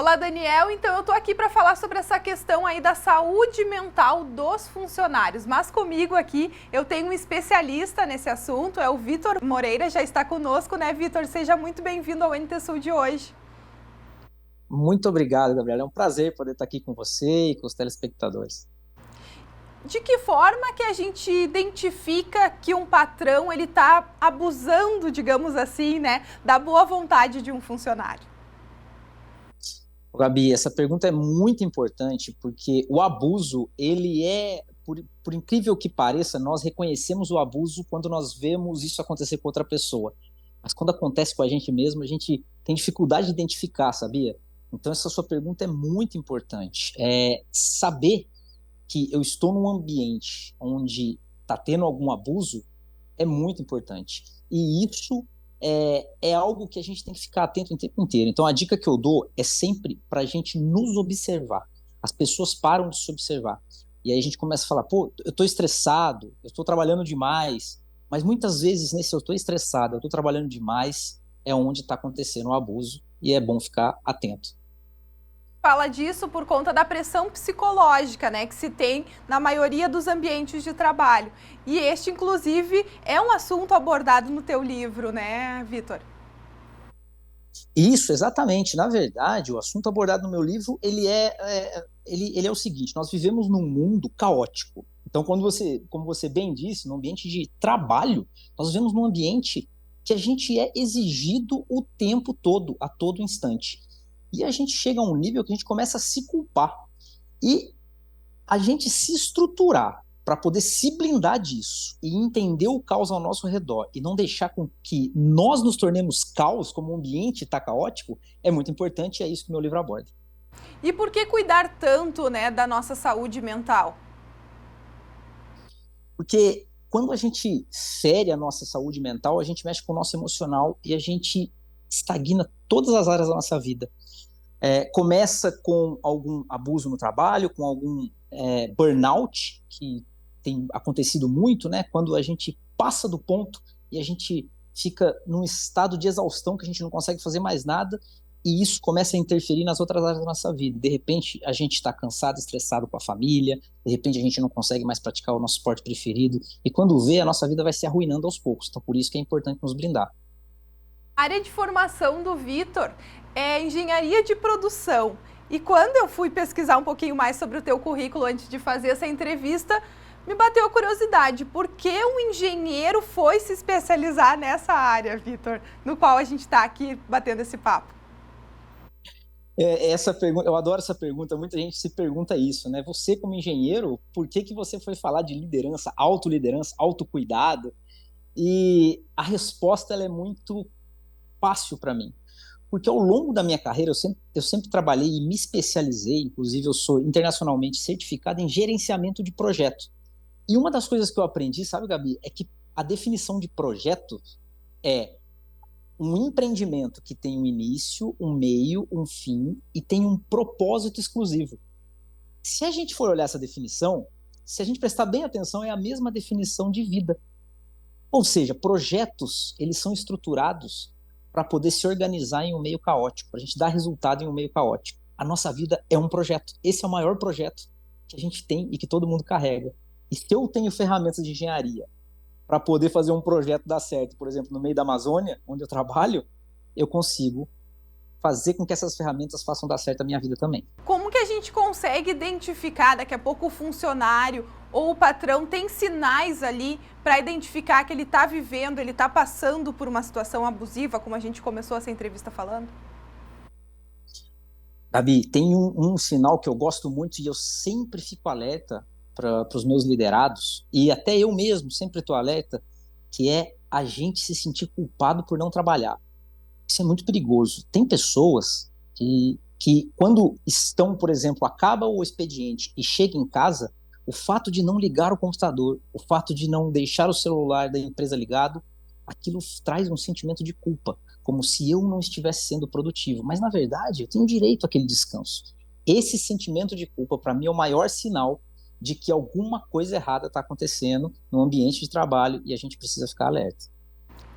Olá, Daniel. Então, eu tô aqui para falar sobre essa questão aí da saúde mental dos funcionários. Mas comigo aqui eu tenho um especialista nesse assunto, é o Vitor Moreira, já está conosco, né, Vitor? Seja muito bem-vindo ao NT Sul de hoje. Muito obrigado, Gabriela. É um prazer poder estar aqui com você e com os telespectadores. De que forma que a gente identifica que um patrão ele está abusando, digamos assim, né, da boa vontade de um funcionário? Gabi, essa pergunta é muito importante porque o abuso, por incrível que pareça, nós reconhecemos o abuso quando nós vemos isso acontecer com outra pessoa. Mas quando acontece com a gente mesmo, a gente tem dificuldade de identificar, sabia? Então, essa sua pergunta é muito importante. Saber que eu estou num ambiente onde está tendo algum abuso é muito importante. E isso é algo que a gente tem que ficar atento o tempo inteiro. Então, a dica que eu dou é sempre para a gente nos observar. As pessoas param de se observar. E aí a gente começa a falar, pô, eu estou estressado, eu estou trabalhando demais. Mas muitas vezes, nesse eu estou estressado, eu estou trabalhando demais, é onde está acontecendo o abuso. E é bom ficar atento. Fala disso por conta da pressão psicológica, né, que se tem na maioria dos ambientes de trabalho. E este, inclusive, é um assunto abordado no teu livro, né, Vitor? Isso, exatamente. Na verdade, o assunto abordado no meu livro, ele é o seguinte, nós vivemos num mundo caótico. Então, como você bem disse, no ambiente de trabalho, nós vivemos num ambiente que a gente é exigido o tempo todo, a todo instante. E a gente chega a um nível que a gente começa a se culpar. E a gente se estruturar para poder se blindar disso e entender o caos ao nosso redor e não deixar com que nós nos tornemos caos, como o ambiente está caótico, é muito importante e é isso que meu livro aborda. E por que cuidar tanto, né, da nossa saúde mental? Porque quando a gente fere a nossa saúde mental, a gente mexe com o nosso emocional e a gente estagna todas as áreas da nossa vida. Começa com algum abuso no trabalho, com algum burnout, que tem acontecido muito, né? Quando a gente passa do ponto e a gente fica num estado de exaustão que a gente não consegue fazer mais nada, e isso começa a interferir nas outras áreas da nossa vida. De repente, a gente está cansado, estressado com a família, de repente a gente não consegue mais praticar o nosso esporte preferido, e quando vê, a nossa vida vai se arruinando aos poucos. Então, por isso que é importante nos blindar. A área de formação do Vitor é engenharia de produção. E quando eu fui pesquisar um pouquinho mais sobre o teu currículo antes de fazer essa entrevista, me bateu a curiosidade, por que um engenheiro foi se especializar nessa área, Vitor, no qual a gente está aqui batendo esse papo? Essa pergunta, eu adoro essa pergunta, muita gente se pergunta isso, né? Você, como engenheiro, por que que você foi falar de liderança, autoliderança, autocuidado? E a resposta ela é muito fácil para mim, porque ao longo da minha carreira eu sempre trabalhei e me especializei, inclusive eu sou internacionalmente certificado em gerenciamento de projetos. E uma das coisas que eu aprendi, sabe, Gabi, é que a definição de projeto é um empreendimento que tem um início, um meio, um fim e tem um propósito exclusivo. Se a gente for olhar essa definição, se a gente prestar bem atenção, é a mesma definição de vida. Ou seja, projetos, eles são estruturados para poder se organizar em um meio caótico, para a gente dar resultado em um meio caótico. A nossa vida é um projeto. Esse é o maior projeto que a gente tem e que todo mundo carrega. E se eu tenho ferramentas de engenharia para poder fazer um projeto dar certo, por exemplo, no meio da Amazônia, onde eu trabalho, eu consigo fazer com que essas ferramentas façam dar certo a minha vida também. Como que a gente consegue identificar daqui a pouco o funcionário ou o patrão tem sinais ali para identificar que ele está vivendo, ele está passando por uma situação abusiva, como a gente começou essa entrevista falando? Gabi, tem um sinal que eu gosto muito e eu sempre fico alerta para os meus liderados, e até eu mesmo sempre estou alerta, que é a gente se sentir culpado por não trabalhar. Isso é muito perigoso. Tem pessoas que quando estão, por exemplo, acaba o expediente e chega em casa, o fato de não ligar o computador, o fato de não deixar o celular da empresa ligado, aquilo traz um sentimento de culpa, como se eu não estivesse sendo produtivo. Mas, na verdade, eu tenho direito àquele descanso. Esse sentimento de culpa, para mim, é o maior sinal de que alguma coisa errada está acontecendo no ambiente de trabalho e a gente precisa ficar alerta.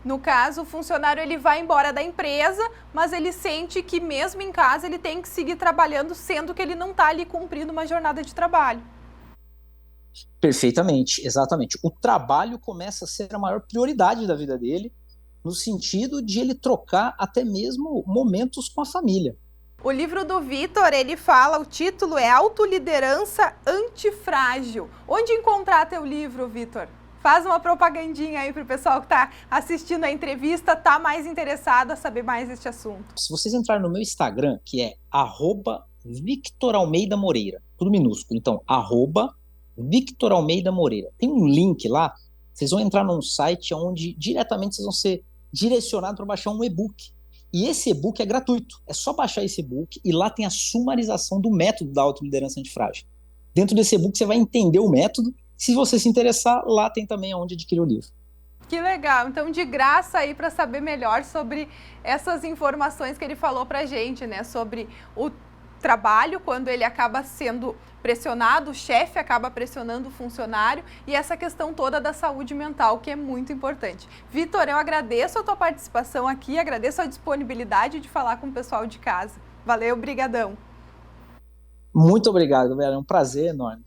No caso, o funcionário ele vai embora da empresa, mas ele sente que mesmo em casa ele tem que seguir trabalhando, sendo que ele não está ali cumprindo uma jornada de trabalho. Perfeitamente, exatamente. O trabalho começa a ser a maior prioridade da vida dele, no sentido de ele trocar até mesmo momentos com a família. O livro do Vitor, ele fala, o título é Autoliderança Antifrágil. Onde encontrar teu livro, Vitor? Faz uma propagandinha aí para o pessoal que está assistindo a entrevista, está mais interessado a saber mais deste assunto. Se vocês entrarem no meu Instagram, que é @VictorAlmeidaMoreira, tudo minúsculo, então, @VictorAlmeidaMoreira. Tem um link lá, vocês vão entrar num site onde diretamente vocês vão ser direcionados para baixar um e-book. E esse e-book é gratuito, é só baixar esse e-book e lá tem a sumarização do método da autoliderança antifrágil. Dentro desse e-book você vai entender o método. Se você se interessar, lá tem também onde adquirir o livro. Que legal, então de graça aí para saber melhor sobre essas informações que ele falou pra gente, né, sobre o trabalho, quando ele acaba sendo pressionado, o chefe acaba pressionando o funcionário e essa questão toda da saúde mental, que é muito importante. Vitor, eu agradeço a tua participação aqui, agradeço a disponibilidade de falar com o pessoal de casa. Valeu, brigadão. Muito obrigado, galera, é um prazer enorme.